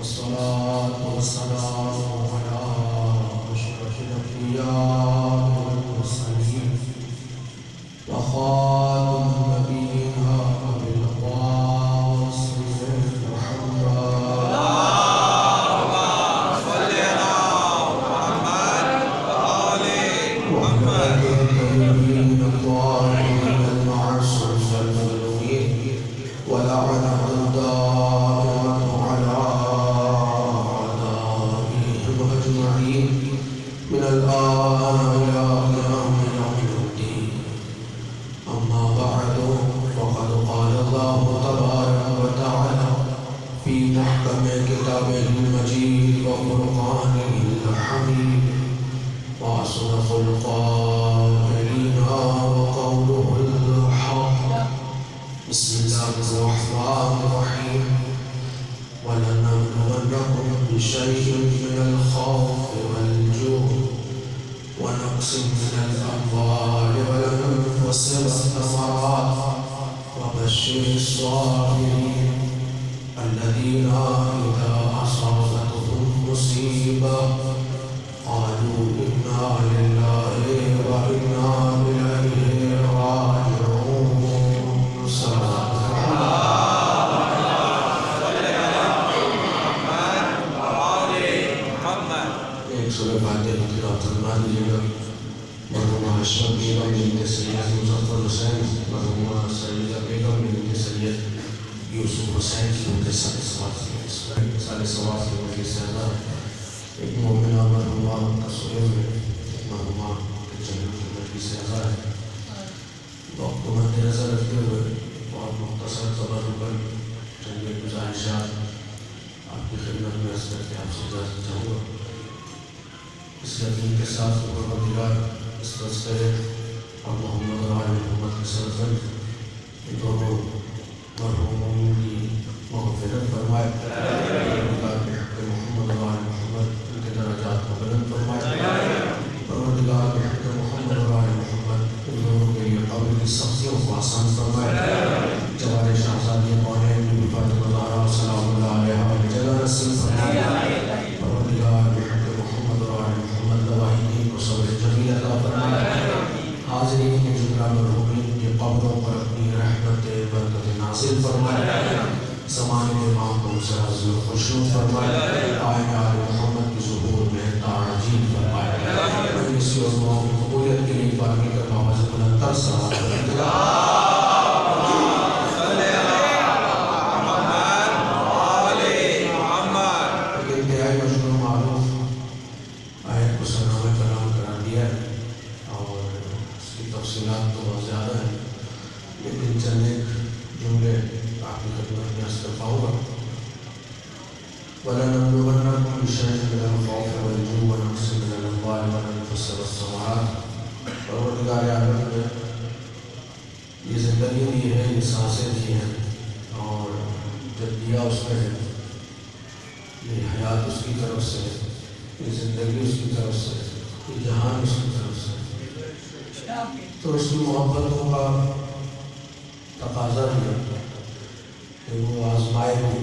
والصلاة والسلام على أشرف الأنبياء والمرسلين وخاتم النبيين أبي القاسم محمد من الآن إلى قيام يوم الدين. أما بعد فقد قال الله تبارك وتعالى في محكم كتابه المجيد وفرقانه الحميد وأصدق القائلين وقوله الحق. بسم الله الرحمن الرحيم. ولنبلونكم بشيء من الخوف والجوع ونقص من الأموال والأنفس والثمرات وبشر الصابرين الذين إذا أصابتهم مصيبة قالوا إنا لله وإنا إليه راجعون. سورہ فاتحہ کی تلاوت فرما دیجیے گا. مرحومہ اشرف بیگم بنت سید مظفر حسین، مرحومہ سیدہ بیگم بنت سید یوسف حسین کی ان کے سارے ثواب کی ان کے سیدہ ایک مومنہ مرحومہ تصویر میں مرحومہ جنت کی سیدہ ہے. وقت کو مد نظر رکھتے ہوئے بہت مختصر تبرک پر چند گزارشات آپ کی خدمت میں عرض کر کے آپ سے اجازت چاہوں گا. اس یقین کے ساتھ پروردگار اس تذکرے اور محمد اور آل محمد کے سرزد ان دونوں مرحوموں کی مغفرت فرمائے. پروردگار کے حق محمد اور آل محمد ان کے درجات کو بلند فرمائے. پروردگار کے حق محمد اور آل محمد ان دونوں کے لیے قبر کی سختیوں کو آسان فرمائے. جوار شہزادی کونین بی فاطمہ زہرا سلام اللہ علیہ جگہ نصیب فرمائے. پروردگار کے حق محمد اور آل محمد لواحدین کو صبر جمیل عطا فرمائے. حاضرین کے جملہ مرحومین کے قبروں پر اپنی رحمت برکت نازل فرمائے. زمانے امام کو مسرز خوشنود فرمائے. آئین آل محمد کی ظہور میں تعجیل فرمائے. مجلسی اور دعاؤں کی قبولیت کے لیے بارگی کا آواز بلندتر صلوات تو بہت زیادہ ہیں، لیکن چند ایک جملے آپ کی خدمت میں عرض کر پاؤں گا. وَلَنَبْلُوَنَّكُمْ بِشَيْءٍ مِنَ الْخَوْفِ وَالْجُوعِ وَنَقْصٍ مِنَ الْأَمْوَالِ وَالْأَنفُسِ وَالثَّمَرَاتِ. پروردگار عالم نے یہ زندگی دی ہے، یہ سانسیں دی ہیں، اور جب دیا اس نے یہ حیات اس کی طرف سے، یہ زندگی اس کی طرف سے، یہ جہان اس کی طرف سے، تو اس کی محبتوں کا تقاضا بھی ہے کہ وہ آزمائے بھی،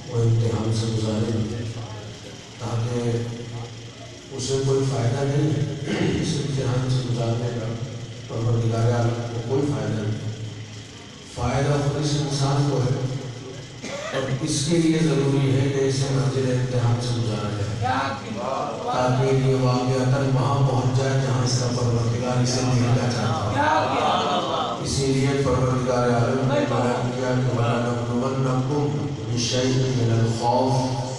وہ امتحان سے گزارے بھی، تاکہ اسے کوئی فائدہ نہیں ہے اس امتحان سے گزارنے کا. پروردگار عالم کو کوئی فائدہ نہیں، فائدہ خود اس انسان کو ہے، اور اس کے لیے ضروری ہے کہ اسے منزل امتحان سے گزارا جائے تاکہ یہ واقعتاً وہاں پہنچ جائے جہاں اس کا پروردگار اسے دیکھنا چاہتا ہے. اسی لیے پروردگار عالم نے بیان کیا کہ وَلَنَبْلُوَنَّكُمْ بِشَيْءٍ مِنَ الْخَوْفِ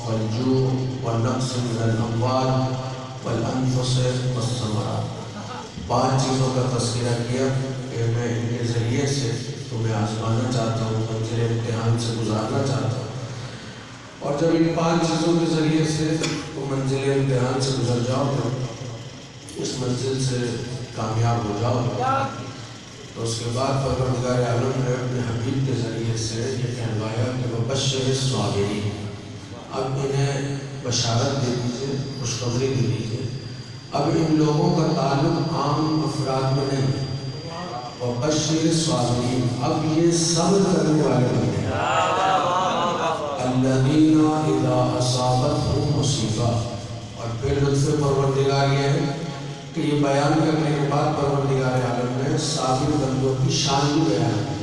وَالْجُوعِ وَنَقْصٍ مِنَ الْأَمْوَالِ وَالْأَنفُسِ وَالثَّمَرَاتِ. 5 چیزوں کا تذکرہ کیا کہ میں ان کے ذریعے سے تمہیں آزمانا چاہتا ہوں، منزل امتحان سے گزارنا چاہتا ہوں، اور جب ان 5 چیزوں کے ذریعے سے تم منزل امتحان سے گزر جاؤ گے، اس منزل سے کامیاب ہو جاؤ گے، تو اس کے بعد پروردگار عالم نے اپنے حبیب کے ذریعے سے یہ کہلوایا کہ وَبَشِّرِ الصَّابِرِينَ. اب انہیں بشارت دے دیجیے، خوشخبری دے دیجیے. اب ان لوگوں کا تعلق عام افراد میں نہیں ہے. وَبَشِّرِ الصَّابِرِينَ، اب یہ صبر کرنے والے بندے الذین اذا اصابتهم مصیبہ، اور پھر لطف پروردگار یہ ہے کہ یہ بیان کرنے کے بعد پروردگار عالم نے صابر بندوں کی شان بھی بیان کی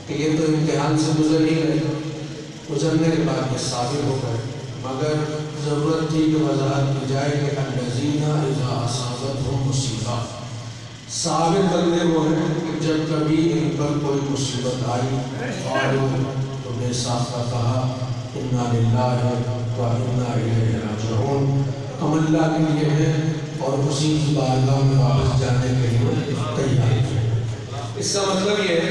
کہ یہ تو امتحان سے گزر ہی گئے، گزرنے کے بعد یہ صابر ہو گئے، مگر ضرورت تھی کہ وضاحت کی جائے کہ الذین اذا اصابتهم مصیبہ، صابر بندے وہ ہیں کہ جب کبھی ان پر کوئی مصیبت آئی قالوا تو بے ساختہ کہا انا للہ و انا الیہ راجعون، ہم اللہ کے لیے ہیں اور اسی کی بارگاہ میں واپس جانے کے لیے تیار ہیں۔ اس کا مطلب یہ ہے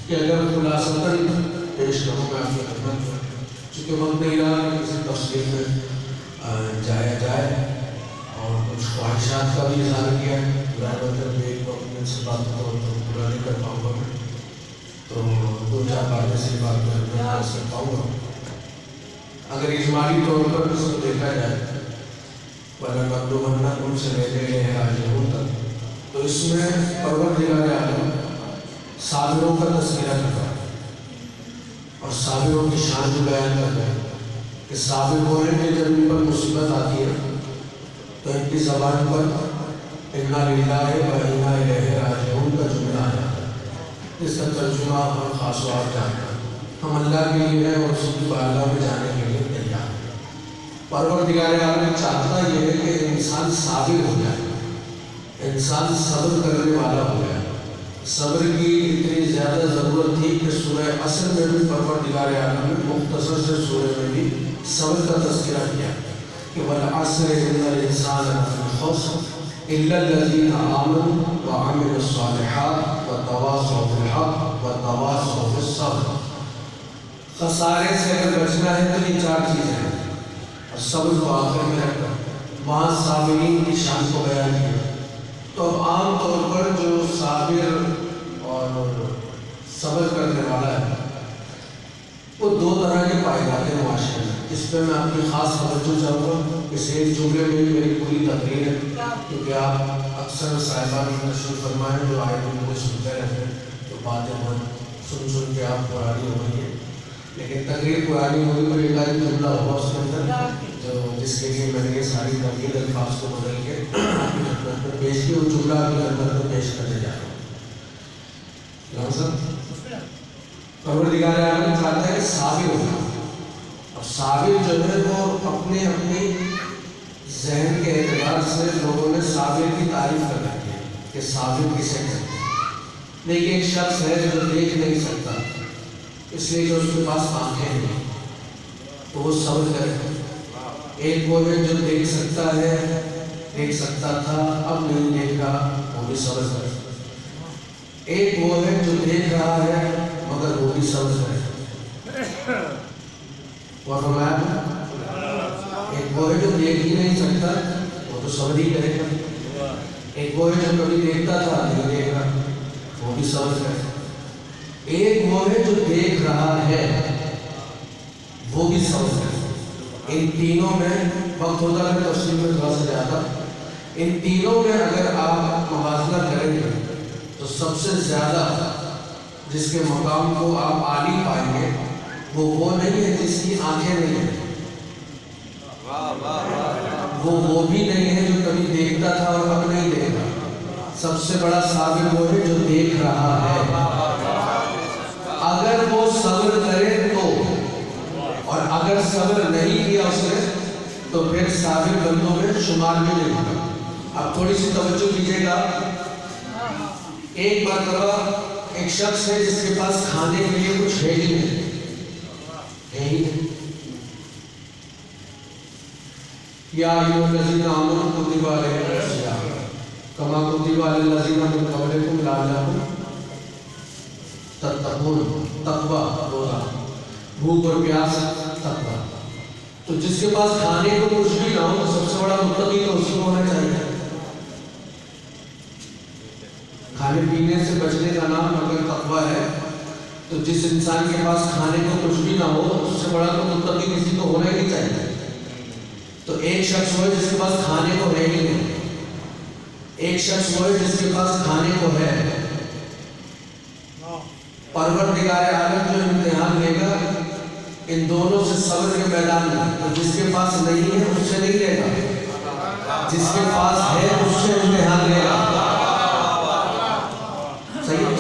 کہ اگر خلاصتاً پیش کروں میں آپ کی خدمت میں، چونکہ وقت نہیں رہا کہ کسی تفصیل میں جایا جائے اور کچھ خواہشات کا بھی اظہار کیا ہے، ظاہر ایک وقت سے بات کو پورا نہیں کر پاؤں گا میں، تو دو چار باتیں سے بات کر پاؤں گا۔ اگر اجمالی طور پر اس کو دیکھا جائے وَلَنَبْلُوَنَّكُمْ سے لے لے راجعون تک، تو اس میں پروردگار عالم صابروں کا تذکرہ کرتا ہے اور صابروں کی شان بھی بیان کرتا ہے کہ صابر وہ ہیں کہ جب ان پر مصیبت آتی ہے تو ان کی زبان پر انا للہ و انا الیہ راجعون کا جملہ آ جاتا ہے، اس کا ترجمہ ہم خاص و عام جانتے ہیں، ہم اللہ کے لیے ہیں اور اس کی بارگاہ میں جانے کے لیے تیار ہیں۔ پروردگار عالم چاہتا یہ ہے کہ انسان صابر ہو جائے، انسان صبر کرنے والا ہو جائے۔ صبر کی اتنی زیادہ ضرورت تھی کہ سورہ عصر میں بھی پروردگار عالم نے مختصر سے سورہ میں بھی صبر کا تذکرہ کیا کہ وَالْعَصْرِ إِنَّ الْإِنسَانَ لَفِي خُسْرٍ إِلَّا الَّذِينَ آمَنُوا وَعَمِلُوا الصَّالِحَاتِ وَتَوَاصَوْا بِالْحَقِّ وَتَوَاصَوْا بِالصَّبْرِ۔ خسارے سے اگر بچنا ہے تو یہ چار چیزیں ہیں، اور صبر کو آخر میں رکھ کر وہاں صابرین کی شان کو بیان کیا۔ تو اب عام طور پر جو صابر اور صبر کرنے والا ہے وہ دو طرح کے پائے جاتے ہیں معاشرے میں، اس پہ میں آپ کی خاص توجہ چاہوں گا۔ اس ایک جملے میں میری پوری تقریر ہے، کیونکہ آپ اکثر صاحبان تشریف فرمائیں جو آئے دن مجھے سنتے رہتے ہیں تو باتیں بہت سن کے آپ پرانی ہو گئی ہے، لیکن تقریر پرانی ہوئی تو ایک آدھ جملہ ہوا اس کے اندر جو جس کے لیے میں نے یہ ساری تقریر الفاظ کو بدل کے آپ کی خدمت میں پیش کی، وہ جملہ آپ کی خدمت میں پیش کرنے جا رہا ہوں۔ پروردگار عالم چاہتا ہے کہ صابر ہونا، اور صابر جو ہے وہ اپنے اپنی ذہن کے اعتبار سے لوگوں نے صابر کی تعریف کر رکھی ہے کہ صابر کسے کہتے ہیں۔ لیکن ایک شخص ہے جو دیکھ نہیں سکتا اس لیے کہ اس کے پاس آنکھیں نہیں تو وہ صبر کرے۔ ایک وہ ہے جو دیکھ سکتا ہے، دیکھ سکتا تھا اب نہیں دیکھ رہا، وہ بھی صبر کرے۔ ایک وہ ہے جو دیکھ رہا ہے مگر وہ بھی صبر کرے۔ اور فرمایا ایک وہ ہے جو دیکھ ہی نہیں سکتا وہ تو صبر ہی کرے گا، ایک وہ ہے جو کبھی دیکھتا تھا نہیں دیکھ رہا وہ بھی صبر کرے، ایک وہ ہے جو دیکھ رہا ہے وہ بھی صبر کرے۔ ان تینوں میں وقت ہوتا ہے تفصیل میں تھوڑا سا زیادہ، ان تینوں میں اگر آپ موازنہ کریں گے تو سب سے زیادہ جس کے مقام کو آپ عالی پائیں گے وہ نہیں ہے جس کی آنکھیں نہیں ہیں، وہ بھی نہیں ہے جو کبھی دیکھتا تھا اور اب نہیں دیکھ رہا۔ سب سے بڑا صابر وہ ہے جو دیکھ رہا ہے۔ اگر وہ صبر کرے تو، اور اگر صبر نہیں کیا اس نے تو پھر صابر بندوں میں شمار بھی نہیں ہوگا۔ اب تھوڑی سی توجہ کیجیے گا، ایک مرتبہ ایک شخص ہے جس کے پاس کھانے کے لیے کچھ ہے ہی نہیں، ہے ہی نہیں۔ یا ایھا الذین آمنوا کتب علیکم الصیام کما کتب علی الذین من قبلکم لعلکم تتقون، تقوی روزہ، بھوک اور پیاس تقوی۔ تو جس کے پاس کھانے کو کچھ بھی نہ ہو تو سب سے بڑا متقی تو اس کو ہونا چاہیے۔ کھانے پینے سے بچنے کا نام اگر تقوی ہے تو جس انسان کے پاس کھانے کو کچھ بھی نہ ہو اس سے بڑا تو متقی کسی کو ہونا ہی نہیں چاہیے۔ تو ایک شخص وہ ہے جس کے پاس کھانے کو ہے ہی نہیں، ایک شخص وہ ہے جس کے پاس کھانے کو ہے۔ پروردگار عالم جو امتحان لے گا ان دونوں سے صبر کے میدان میں، تو جس کے پاس نہیں ہے اس سے نہیں لے گا، جس کے پاس ہے اس سے امتحان لے گا۔ صحیح ہے؟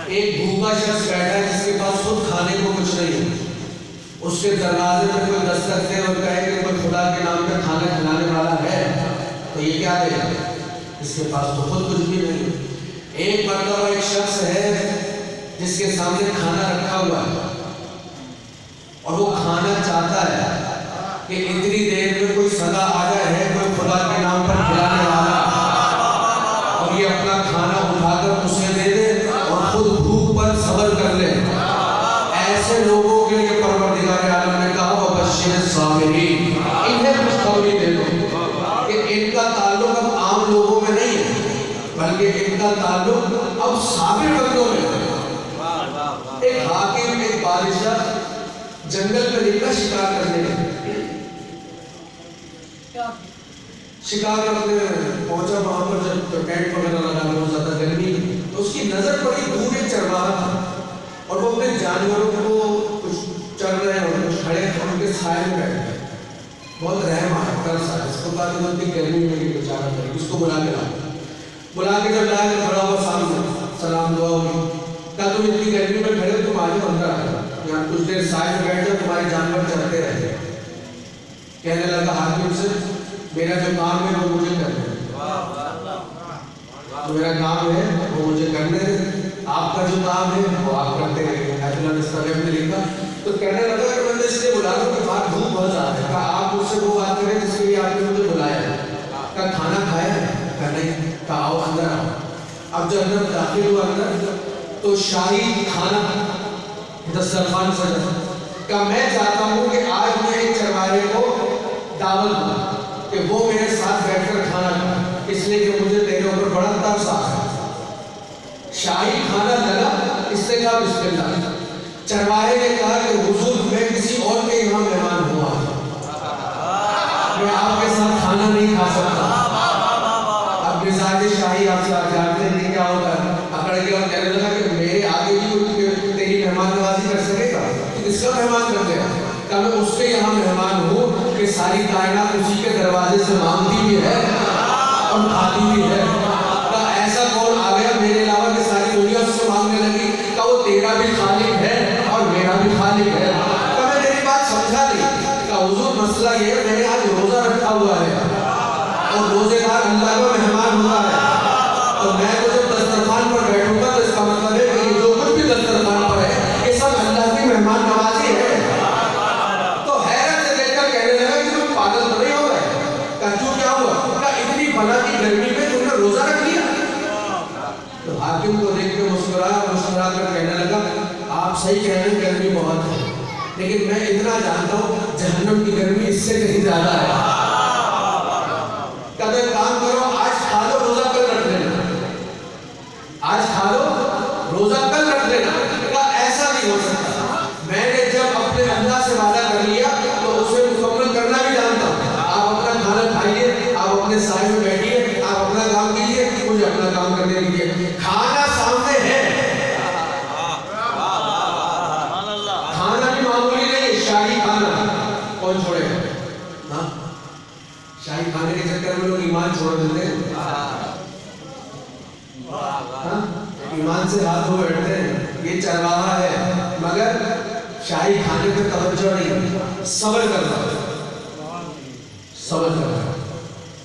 ایک بھوکا شخص بیٹھا ہے جس کے پاس خود کھانے کو کچھ نہیں ہے، اس کے دروازے پہ کوئی دستک دے اور کہے کہ کوئی خدا کے نام پہ کھانا کھلانے والا ہے، تو یہ کیا دے گا؟ اس کے پاس تو خود کچھ بھی نہیں ہے۔ ایک مرتبہ ایک شخص ہے جس کے سامنے کھانا رکھا ہوا ہے اور وہ کھانا چاہتا ہے کہ اتنی دیر میں کوئی صدا آ جائے، ہے کوئی خدا کے نام پر کھلانے والا، اور یہ اپنا کھانا اٹھا کر اسے دے دے اور خود بھوک پر صبر کر لے۔ ایسے لوگوں کے لیے پروردگار عالم نے کہا وبشر الصابرین، انہیں خوشخبری دے دو کہ ان کا تعلق اب عام لوگوں میں نہیں ہے، بلکہ ان کا تعلق اب صابر بندوں میں ہے۔ ایک حاکم، ایک بادشاہ جنگل میں نکلا شکار کرنے لگا، شکار کرنے پہنچا، وہاں پر جب ٹینٹ وغیرہ لگا بہت زیادہ گرمی، تو اس کی نظر پڑی دور ایک چرواہا تھا اور وہ اپنے جانوروں کو کچھ چل رہے ہیں اور کچھ کھڑے ہیں، ان کے سائے میں بیٹھ گئے۔ بہت رحم آیا، ترس آیا، اس کو کہا کہ اتنی گرمی میں یہ بیچارہ کرے، اس کو بلا کے لاؤ۔ بلا کے جب لایا تو کھڑا ہوا سامنے، سلام دعا ہوئی، کہا تم اتنی گرمی میں کھڑے ہو، تم آ جاؤ اندر آ جاؤ، یہاں کچھ دیر سائے میں بیٹھ جاؤ، تمہارے جانور چلتے رہتے۔ کہنے لگا حاکم سے میرا جو کام ہے وہ مجھے کرنا ہے، جو میرا کام ہے وہ مجھے کرنے دے، آپ کا جو کام ہے وہ آپ کرتے رہے۔ اللہ نے لکھا تو کہنے لگا کہ میں نے اس لیے بلا رہا کہ بات دھوپ بہت زیادہ ہے، کہا آپ مجھ سے وہ بات کریں جس کے لیے آپ نے مجھے بلایا ہے، کہا کھانا کھایا ہے، کہا نہیں، کہا آؤ اندر آؤ۔ اب جب اندر داخل ہوا اندر تو شاہی کھانا دسترخوان سجا، کہا میں چاہتا ہوں کہ آج میں ایک چرواہے کو دعوت دوں کہ وہ میرے ساتھ بیٹھ کر کھانا کھائے، اس لیے کہ مجھے تیرے اوپر بڑا ترس آ رہا ہے۔ شاہی کھانا لگا، اس نے کہا بسم اللہ۔ چرواہے نے کہا کہ حضور میں کسی اور کے یہاں مہمان ہوا، میں آپ کے ساتھ کھانا نہیں کھا سکتا۔ اب مزاج شاہی آپ سے جانتے نہیں کیا ہوتا ہے، اکڑ گیا اور کہنے لگا کہ میرے آگے بھی تیری مہمان نوازی کر سکے گا، کس کا مہمان بن گیا؟ کہ میں اس کے یہاں مہمان ہوں کہ ساری کائنات اسی کے دروازے سے مانگتی بھی ہے اور کھاتی بھی ہے۔ کہ ایسا کون آ گیا میرے علاوہ کہ ساری دنیا اس سے مانگنے لگی؟ کہ وہ تیرا بھی خالق ہے اور میرا بھی خالق ہے۔ کہ میں میری بات سمجھا نہیں۔ کہ حضور مسئلہ یہ ہے میں نے آج روزہ رکھا ہوا ہے اور روزے دار اللہ کا مہمان ہوتا ہے، تو میں تو جب دسترخوان پر بیٹھوں گا تو اس کا مطلب ہے کہ جو کچھ بھی دسترخوان پر ہے یہ سب اللہ کی مہمان نوازی ہے۔ تو حیرت سے دیکھ کر کہنے لگا کہ تم پاگل تو نہیں ہو گئے؟ کہ کیوں کیا ہوا؟ کہ اتنی بلا کی گرمی میں تم نے روزہ رکھ لیا؟ تو حاکم کو دیکھ کے مسکرا کر کہنے لگا آپ صحیح کہہ رہے ہیں، گرمی بہت ہے، لیکن میں اتنا جانتا ہوں جہنم کی گرمی اس سے کہیں زیادہ ہے۔ کہ ایک کام کرو، آج کھا لو روزہ کل رکھ لینا، آج کھا لو روزہ کل رکھ لینا۔ کہ ایسا نہیں ہو سکتا، میں نے جب اپنے اللہ سے وعدہ کر لیا تو اسے مکمل کرنا بھی جانتا ہوں۔ آپ اپنا کھانا کھائیے، آپ اپنے سائے میں بیٹھیے، آپ اپنا کام کیجیے، مجھے اپنا کام کرنے دیجیے۔ کھانا سامنے ہے، کھانا بھی معمولی نہیں، شاہی کھانا کون چھوڑے گا؟ شاہی کھانے کے چکر میں لوگ ایمان چھوڑ دیتے ہیں، ایمان سے ہاتھ دھو بیٹھتے ہیں۔ یہ چرواہا ہے مگر شاہی کھانے پہ توجہ نہیں، صبر کرتا ہے، صبر کرتا ہے۔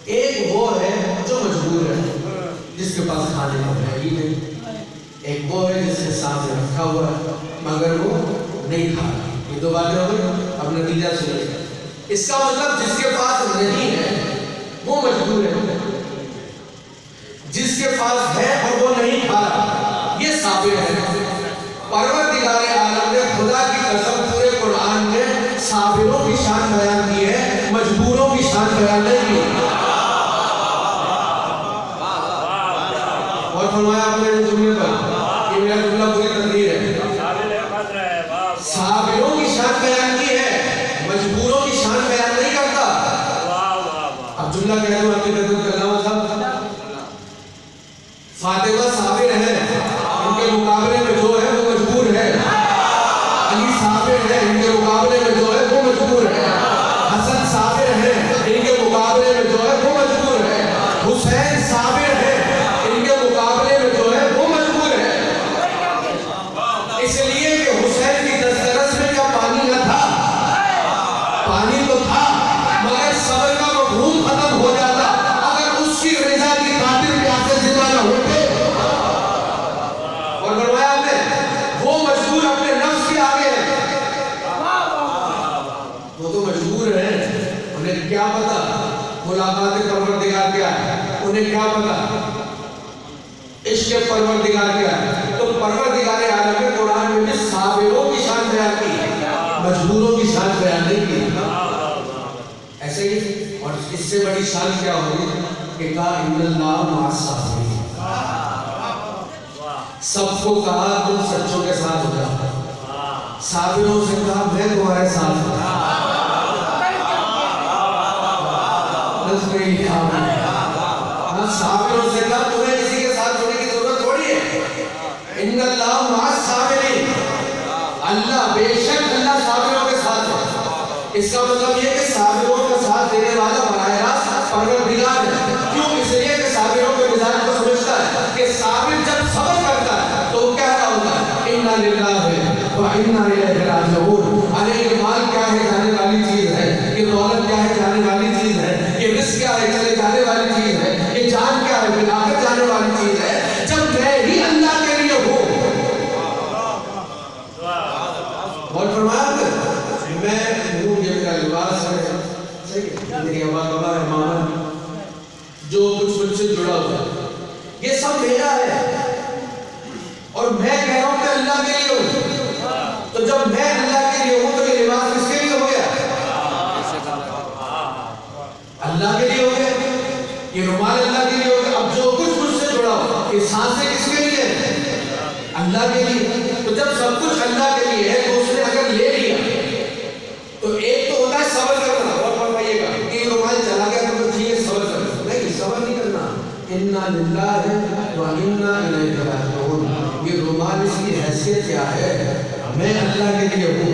ایک وہ ہے جو مجبور ہے، جس کے پاس کھانے کو ہے ہی نہیں، ایک وہ ہے جس کے سامنے رکھا ہوا ہے مگر وہ نہیں کھا رہا۔ یہ دو باتیں ہو گئی، اب نتیجہ سنیے۔ اس کا مطلب جس کے پاس نہیں ہے وہ مجبور ہے، جس کے پاس ہے اور وہ نہیں کھا رہا یہ صابر ہے۔ پروردگار عالم نے خدا کی قسم پورے قرآن میں صابروں کی شان بیان کی ہے، مجبوروں کی شان بیان نہیں کی۔ اور فرمایا آپ نے جملے پر، یہ میرا جملہ پوری تقریر ہے، صابروں کی شان بیان کی ہے، مجبوروں کی شان بیان نہیں کرتا۔ اب جملہ کہہ دو آپ کی خدمت میں، علامہ صاحب فاطمہ صابر ہے، ان کے مقابلے میں جو ہے وہ مجبور ہے، علی صابر ہے، ان کے انہیں کیا پتا ملاقات پروردگار کیا ہے، انہیں کیا پتا عشق پروردگار کیا ہے. تو پروردگار عالم قرآن میں بھی صابروں کی شان بیان کی ہے، مجبوروں کی شان بیان نہیں کی. ایسے ہی اور اس سے بڑی شان کیا ہوگی کہ کہا ان اللہ مع الصابرین. سب کو کہا تم سچوں کے ساتھ ہو جاؤ، صابروں سے کہا میں تمہارے ساتھ ہوں. صابروں سے کہا تمہیں کسی کے ساتھ ہونے کی ضرورت تھوڑی ہے. ان اللہ مع الصابرین، اللہ بے شک اللہ صابروں کے ساتھ ہے. اس کا مطلب یہ کہ صابروں کا ساتھ دینے والا براہ راست پروردگار ہے. کیوں؟ اس لیے کہ صابروں کے مزاج کو سمجھتا ہے کہ صابر جب صبر کرتا ہے تو وہ کہہ رہا ہوتا ہے انا للہ و انا الیہ راجعون. ارے یہ مال کیا ہے؟ جانے والی چیز ہے. یہ دولت کیا ہے؟ جانے والی چیز ہے. یہ رزق کیا ہے؟ چلے جانے والی چیز ہے. یہ جان کیا ہے؟ بالآخر جانے والی چیز ہے. جب میں ہی اللہ کے لیے ہوں. اور فرمایا میں ہوں، یہ میرا لباس ہے، میری ابا بابا ہے، ماما جو کچھ مجھ سے جڑا ہوا ہے یہ سب میرا ہے. اور میں کہہ رہا ہوں کہ اللہ کے لیے ہوں. تو جب میں اللہ کے لیے ہوں تو یہ لباس کس کے لیے ہو گیا؟ اللہ کے لیے ہو گیا. یہ رومال اللہ کے لیے ہو گیا. اب جو کچھ مجھ سے جڑا ہوا یہ سانسیں کس کے لیے ہیں؟ اللہ کے لیے. تو جب سب کچھ اللہ کے لیے ہے تو اس نے اگر لے لیا تو ایک تو ہوتا ہے صبر کرنا. اور فرمائیے گا کہ یہ رومال چلا گیا تو ٹھیک ہے صبر کرنا، نہیں صبر نہیں کرنا. انا للہ و انا الیہ راجعون. یہ رومال اس کی حیثیت کیا ہے؟ میں اللہ کے لیے ہوں.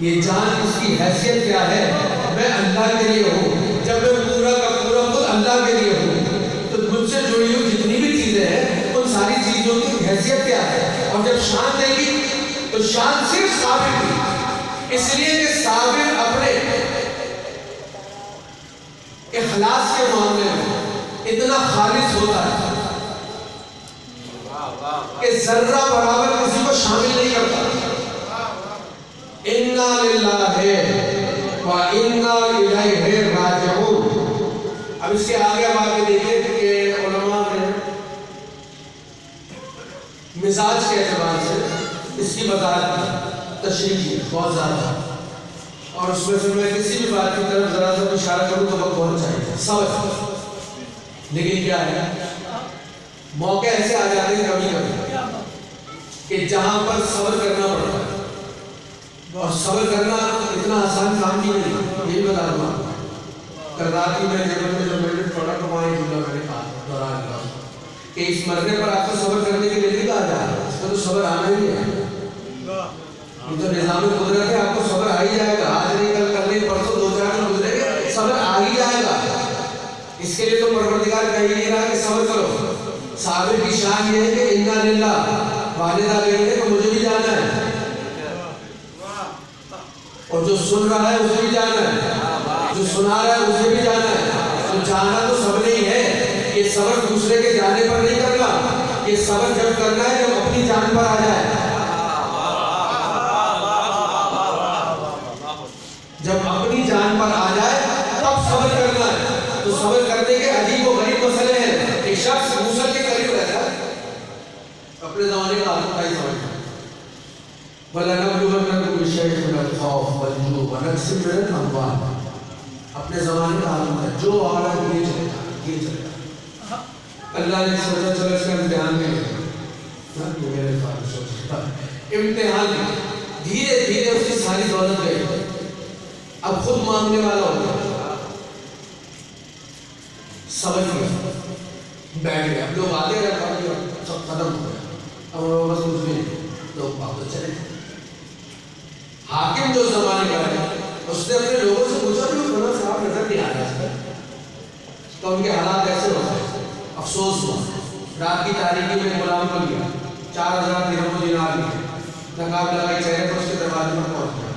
یہ جان اس کی حیثیت کیا ہے؟ میں اللہ کے لیے ہوں. جب میں پورا کا پورا خود اللہ کے لیے ہوں تو مجھ سے جڑی ہوئی جتنی بھی چیزیں ہیں ان ساری چیزوں کی حیثیت کیا ہے؟ اور جب شان دے گی تو شان صرف صابر کی، اس لیے کہ صابر اپنے اخلاص کے معاملے میں اتنا خالص ہوتا ہے کہ ذرہ برابر کسی کو شامل نہیں کرتا. انا للہ و انا الیہ راجعون. اب اس کے آگے اب آگے دیکھیں کہ علماء نے مزاج کے اعتبار سے اس کی وضاحت تشریح کی بہت زیادہ. اور اس میں سے میں کسی بھی بات کی طرف ذرا سا اشارہ کروں تو وقت بہت چاہیے. صبر لیکن کیا ہے موقع ایسے آ جاتے ہیں کبھی کبھی کہ جہاں پر صبر کرنا پڑتا ہے. اور صبر کرنا اتنا آسان کام بھی نہیں. یہ بتا دوں آپ کل رات کی میں جب پروڈکٹ وہاں میں نے کہا دوران کہ اس مرنے پر آپ کو صبر کرنے کے لیے نہیں کہا جا رہا. اس کو تو صبر آنا ہی ہے. یہ تو نظام قدرت ہے. آپ کو صبر آ ہی جائے گا. آج نہیں کل کل نہیں پرسوں 2-4 دن گزرے گا صبر آ ہی جائے گا. اس کے لیے تو پروردگار کہہ ہی نہیں رہا کہ صبر کرو. صابر کی شان یہ ہے کہ انا للہ والدہ کہہ رہے کہ مجھے بھی جانا ہے اور جو سن رہا ہے اسے بھی جانا ہے، جو سنا رہا ہے اسے بھی جانا ہے. تو جانا تو سب نہیں ہے. یہ صبر دوسرے کے جانے پر نہیں کرنا. یہ صبر جب کرنا ہے جب اپنی جان پر آ جائے. جب اپنی جان پر آ جائے تب صبر کرنا ہے. تو صبر کرنے کے عجیب و غریب مسئلے ہیں. ایک شخص موسیٰ کے قریب رہتا ہے، اپنے زمانے کا آدم کا ہی سمجھتا ہے. وَلَنَبْلُوَنَّكُمْ بِشَيْءٍ مِّنَ الْخَوْفِ وَالْجُوعِ وَنَقْصٍ مِّنَ الْأَمْوَالِ. اپنے زمانے کا عالم ہے جو آ رہا ہے یہ چلے گا یہ چلے گا. اللہ نے سوچا چلو اس کا امتحان میں امتحان دھیرے دھیرے اس کی ساری دولت گئی. اب خود مانگنے والا ہو گیا. صبر کیا بیٹھ گیا. اب لوگ آتے رہے سب ختم ہو گیا. اب بس کچھ بھی لوگ واپس چلے. حاکم جو زمانے کا ہے اس نے اپنے لوگوں سے پوچھا کہ وہ صاحب نظر نہیں آ رہا اس پر تو ان کے حالات ایسے ہوتے ہیں. افسوس ہوا. رات کی تاریکی میں غلام کو لیا 4000 درہم و دینار لیے. نقاب لگائی چہرے پر اس کے دروازے پر پہنچ گیا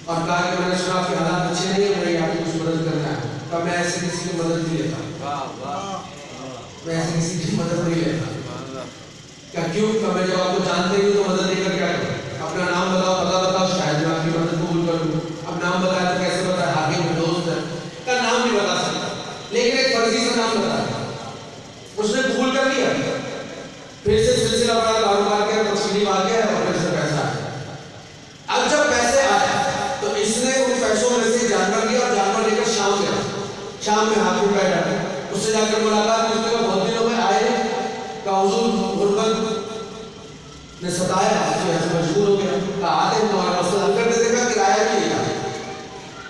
اور کہا کہ میں نے سنا کہ حالات اچھے نہیں ہیں, میری آپ کی کچھ مدد کرنا ہے. کہا میں ایسے کسی کی مدد نہیں لیتا, میں ایسے کسی کی مدد نہیں لیتا. کیا کیوں؟ کہ میں جب آپ کو جانتے ہوں تو مدد نہیں کر کیا کروں؟ اپنا نام بتاؤ, پتہ بتاؤ, شاید میں آپ کی مدد قبول کر لوں. اب نام بتایا تو کیسے پیسوں میں سے جانور لیا اور جانور لے کر شام گیا. شام میں حاکم بیٹھا, اس سے جا کر ملاقات کی. اس نے کہا بہت دنوں میں آئے کہ حضور غربت نے ستایا, ایسے مجبور ہو گیا. کہا آتے ہیں تمہارا مسئلہ حل کر دیتے گا, کرایہ بھی لیا.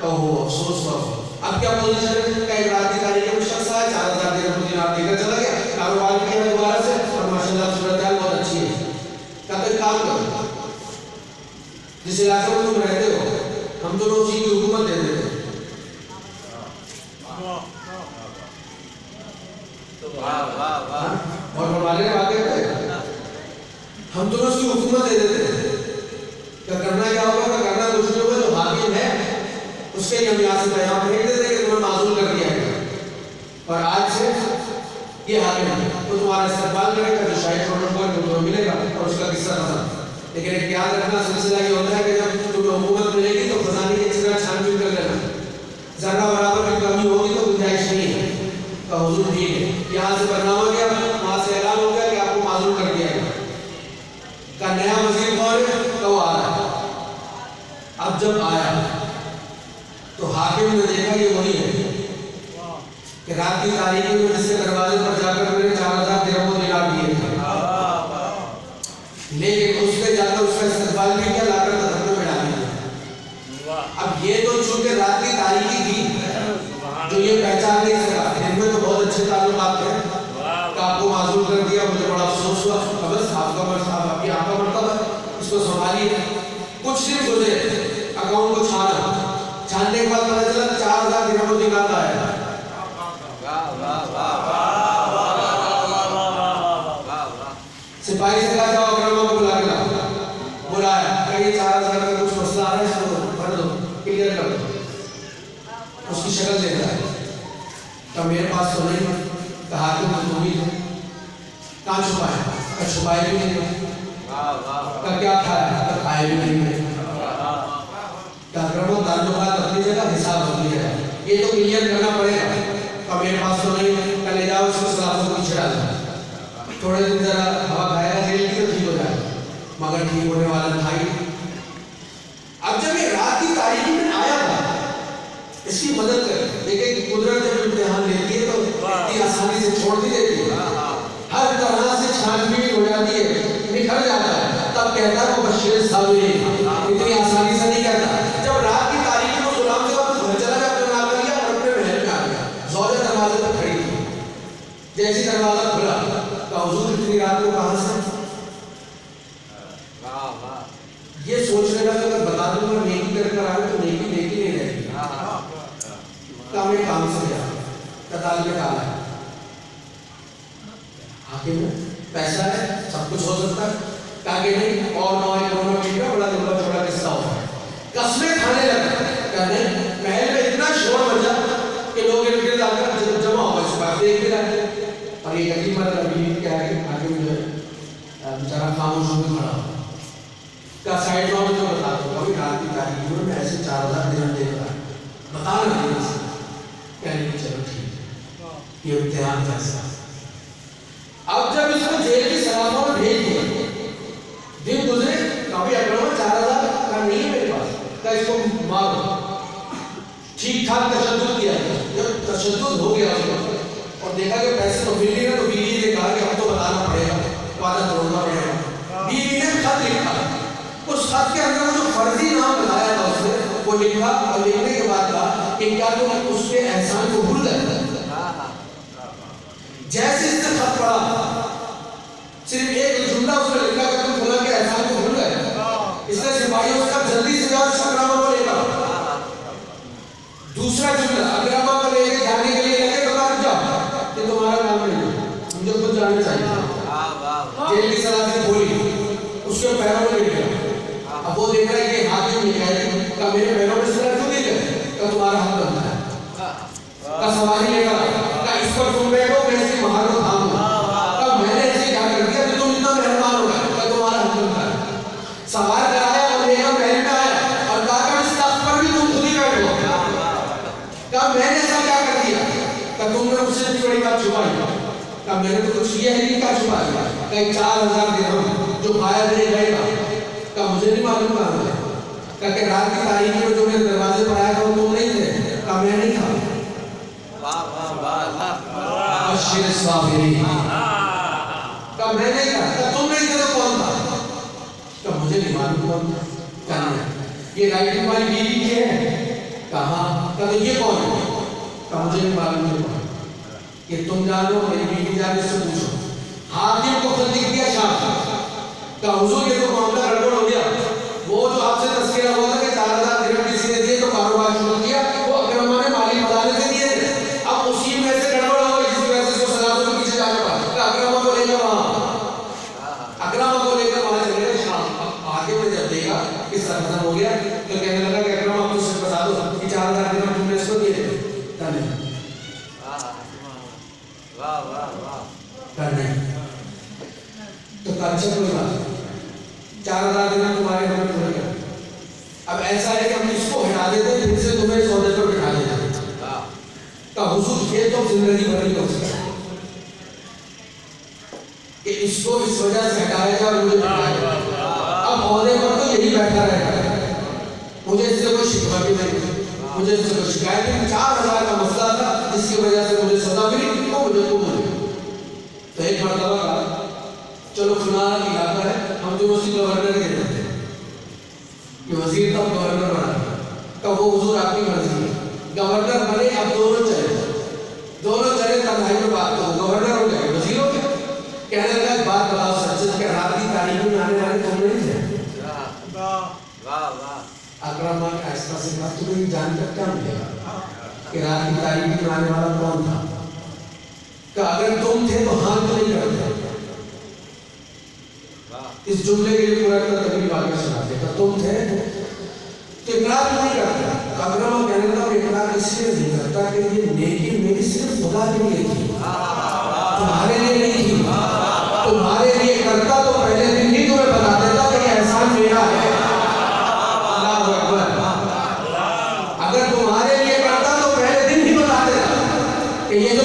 کہو افسوس ہوا. اب کیا پوزیشن ہے؟ کہ ایک رات کی تاریخ میں شخص آیا, 4000 درہم دینار دے کر چلا گیا, کاروبار کیا دوبارہ سے, اور ماشاءاللہ صورتحال بہت اچھی ہے. کہا تو ایک کام کرو, جس علاقے میں تم رہتے ہو ہم دونوں اسی کی حکومت دے دیتے ہیں. اور ہمارے واقع ہے ہم دونوں اس کی حکومت دے دیتے ہیں. کیا کرنا کیا ہوگا؟ کہ کرنا کچھ نہیں ہوگا, جو حاکم ہے اس کے ہم یہاں سے پیغام بھیج دیتے کہ تمہیں معزول کر دیا گیا, اور آج سے یہ حاکم ہے تو تمہارا استقبال کرے گا, جو شاہد پروٹوکول تمہیں ملے گا, اور اس کا قصہ ختم. لیکن ایک یاد رکھنا سلسلہ یہ ہوتا ہے کہ جب تمہیں حکومت ملے گی تو خزانے کی اچھی طرح چھان بین کر لینا. ذرہ برابر کی کمی ہوگی تو گنجائش نہیں ہے. کہ حضور ٹھیک ہے, یہاں سے برنامہ گیا, وہاں سے اعلان ہو گیا کہ آپ کو معزول کر دیا گیا. کا نیا وزیر کون ہے؟ تو وہ آ رہا ہے. اب جب آیا تو حاکم نے دیکھا یہ وہی ہے کہ رات کی تاریخی میں جس کے دروازے پر جا کر میں نے 4000 درہم دینار دیے تھے, لیکن اس نے جا کر اس کا استقبال بھی کیا, لا کر دھرنے میں ڈال دیا. اب یہ تو چونکہ رات کی تاریخی تھی جو یہ پہچان نہیں سکا, ان میں تو بہت اچھے تعلقات تھے, کہ آپ کو معزول کر دیا, مجھے بڑا افسوس ہوا. بس آپ کا مرتبہ اس کو سنبھالیے. کچھ دن گزرے, اکاؤنٹ کو چھاننے کے بعد پتہ چلا 4000 درہم دینار آیا. سپاہی سے کہا جاؤ اکرما کو بلا کے لاؤ. بلایا, کہ یہ 4000 کا کچھ مسئلہ آ رہا ہے, اس کو بھر دو, کلیئر کر دو. اس کی شکل دیکھ رہا ہے, کہ میرے پاس تو نہیں. کہا کہ تم ہی ہو. کہاں چھپایا؟ کہ چھپائے بھی نہیں. کہ کیا کھایا؟ کہ کھائے بھی نہیں. کہ اکرما تعلقات اپنی جگہ, حساب اپنی جگہ, یہ تو کلیئر کرنا پڑے گا. کہ میرے پاس تو نہیں. کہ لے جاؤ اس کو سلافوں کو پیچھے ڈال دو, تھوڑے دن ذرا ہوا کھائے گا جیل کی تو ٹھیک ہو جائے, مگر ٹھیک ہونے والا تھا ہی. اب جب یہ رات کی تاریخی میں آیا تھا, اس کی مدد کر. دیکھیں کہ قدرت جب امتحان لیتی ہے تو اتنی آسانی سے چھوڑ دی دیتی ہے, ہر طرح سے چھان بین ہو جاتی ہے, نکھر جاتا ہے. تب کہتا ہے مبشر الصابرین, اتنی آسانی سے نہیں کہتا. جب رات کی تاریخی میں غلام سے واپس گھر چلا گیا, اپنے نام کر لیا اور اپنے محل میں آ گیا. زوجہ دروازے پر کھڑی تھی. جیسی دروازہ کھلا تو حضور اتنی رات کو کہاں سے؟ یہ سوچنے لگا کہ اگر بتا دوں گا نیکی کر کر آئے تو نیکی نہیں رہے گی. کام ایک کام سے گیا, کتال میں ڈالا ہے. حاکم ہے, پیسہ ہے, سب کچھ ہو سکتا ہے. کہا کہ نہیں, اور کا بڑا لمبا چوڑا قصہ ہوتا ہے. قسمیں کھانے لگا. کہنے محل میں اتنا شور مچا کہ لوگ ان کے آ کر جمع ہو گئے, صبح دیکھ بھی رہے. اور یہ یقین مت ابھی کیا ہے, حاکم جو ہے بیچارہ خاموش ہو کے کھڑا کا سائڈ میں جو بتا دو, کبھی رات کی تاریخی میں ایسے 4000 درہم دے رہا ہے, بتا رہا ہے. کہنے کہ چلو ٹھیک ہے, یہ امتحان کیسا. اب جب اس کو جیل کی سلاموں میں بھیج دیا, دن گزرے, کبھی اکرما 4000 کا نہیں ہے میرے پاس, کہ اس کو مارو. ٹھیک ٹھاک تشدد کیا, جب تشدد ہو گیا اس کو اور دیکھا کہ پیسے تو مل نہیں رہے, تو بیوی نے کہا کہ اب تو بتانا پڑے گا, وعدہ توڑنا پڑے گا. بیوی نے خط لکھا, اس خط کے اندر جو فرضی نام بتایا تھا اس نے وہ لکھا, اور لکھنے کے بعد کہا کہ کیا تم اس کے احسان کو بھول گئے. جیسے اس نے خط پڑھا, صرف ایک جملہ اس نے لکھا کہ تم فلاں کے احسان کو بھول گئے. اس نے سپاہیوں سے کہا جلدی سے جاؤ اکرما کو لے کر. دوسرا جملہ اکرما کو لے کے جانے کے لیے لگے, تو کہا جاؤ, یہ تمہارا کام نہیں ہے, مجھے خود جانا چاہیے. جیل کی سلاسل کھولی, اس کے پیروں میں لٹ گیا. اب وہ دیکھ رہا ہے کہ حاکم یہ کہہ رہے کہ میرے پیروں میں سلا کیوں نہیں گئے, کہ تمہارا حق بنتا ہے. کا سواری لے کر کہ اس پر تم بیٹھو, میں اس کی مہار کو تھام دوں. کہ میں نے ایسے کیا کر دیا کہ تم اتنا مہربان ہو گئے, کہ تمہارا حق بنتا ہے. سوار کرایا اور لے کر محل میں آیا, اور کہا کہ اس تخت پر بھی تم خود ہی بیٹھو. کہ میں نے ایسا کیا کر دیا کہ تم نے مجھ سے اتنی بڑی بات چھپائی. کہ میں نے تو کچھ یہ نہیں کہا چھپا دیا, کہ 4000 درہم جو کھایا نہیں گئے گا, کہ مجھے نہیں معلوم کہاں ہے. کہ رات کی تاریخی میں جو میرے دروازے پر آیا تھا وبشر الصابرین. کہا میں نے کہا تم نہیں تھے تو کون تھا؟ کہا مجھے نہیں معلوم کون تھا. کہا یہ رائٹنگ والی بیوی کی ہے. کہا تو یہ کون ہے؟ کہا مجھے نہیں معلوم ہے کون. کہ تم جانو میری بیوی جانے سے پوچھو. حاکم کو خط لکھ دیا شام. کہا حضور یہ تو معاملہ گڑبڑ ہو گیا. وہ جو آپ سے تذکرہ ہوا تھا کہ 4000 درہم کسی نے دیے تو کاروبار شروع کیا، وہ اکرمہ نے مالی خزانے سے دیے تھے. اب اسی میں سے گڑبڑ ہو گئی جس کی وجہ سے اس کو سزا کے پیچھے جانا پڑا. کہ اکرمہ کو لے کر وہاں چلے گئے شام. اب آگے میں جب دیکھا قصہ ختم ہو گیا تو کہنے لگا کہ اکرمہ اب تو صرف بتا دو کہ 4000 درہم تم نے اس کو دیے تھے. نہیں تو اچھا کوئی بات نہیں، 4000 درہم تمہارے گھر میں تھوڑے گئے. اب ایسا ہے کہ ہم اس کو ہٹا دیتے ہیں پھر سے تمہیں سودے پر بٹھا دیتے ہیں. کہ حضور یہ تو زندگی بھر نہیں ہو سکتا کہ اس کو اس وجہ سے ہٹایا جائے اور مجھے بٹھایا جائے. اب عہدے پر تو یہی بیٹھا رہے گا، مجھے اس سے کوئی شکوہ بھی نہیں، مجھے اس سے کوئی شکایت نہیں. 4000 کا مسئلہ تھا جس کی وجہ سے مجھے سزا ملی، وہ مجھے قبول ہے. تو ایک مرتبہ کہا چلو فلاں علاقہ ہے ہم تو اسی گورنر کے دیتے ہیں. یہ وزیر تھا گورنر بنا. کہ وہ حضور آپ کی مرضی ہے. گورنر بنے اب دونوں چلے تنہائی میں بات کرو. گورنر ہو گئے وزیر ہو گئے. کہنے لگا ایک بات بتاؤ سچ کہ رات کی تاریخی میں آنے والے تم نہیں تھے. اکرمہ نے آہستہ سے کہا تمہیں جان کر کیا ملے گا کہ رات کی تاریخی میں آنے والا کون تھا. کہ اگر تم تھے تو ہاں تو نہیں کرتے. اس جملے کے لیے پورا تقریب آگے سناتے کہ تم تھے تو اقرار نہیں کرتا. اکرمہ کہنے لگا اقرار اس لیے نہیں کرتا کہ یہ نیکی میری صرف خدا کے لیے تھی، تمہارے لیے نہیں تھی. تمہارے لیے کرتا تو پہلے دن ہی تمہیں بتا دیتا کہ یہ احسان میرا ہے. اللہ اکبر. اگر تمہارے لیے کرتا تو پہلے دن ہی بتا دیتا کہ یہ جو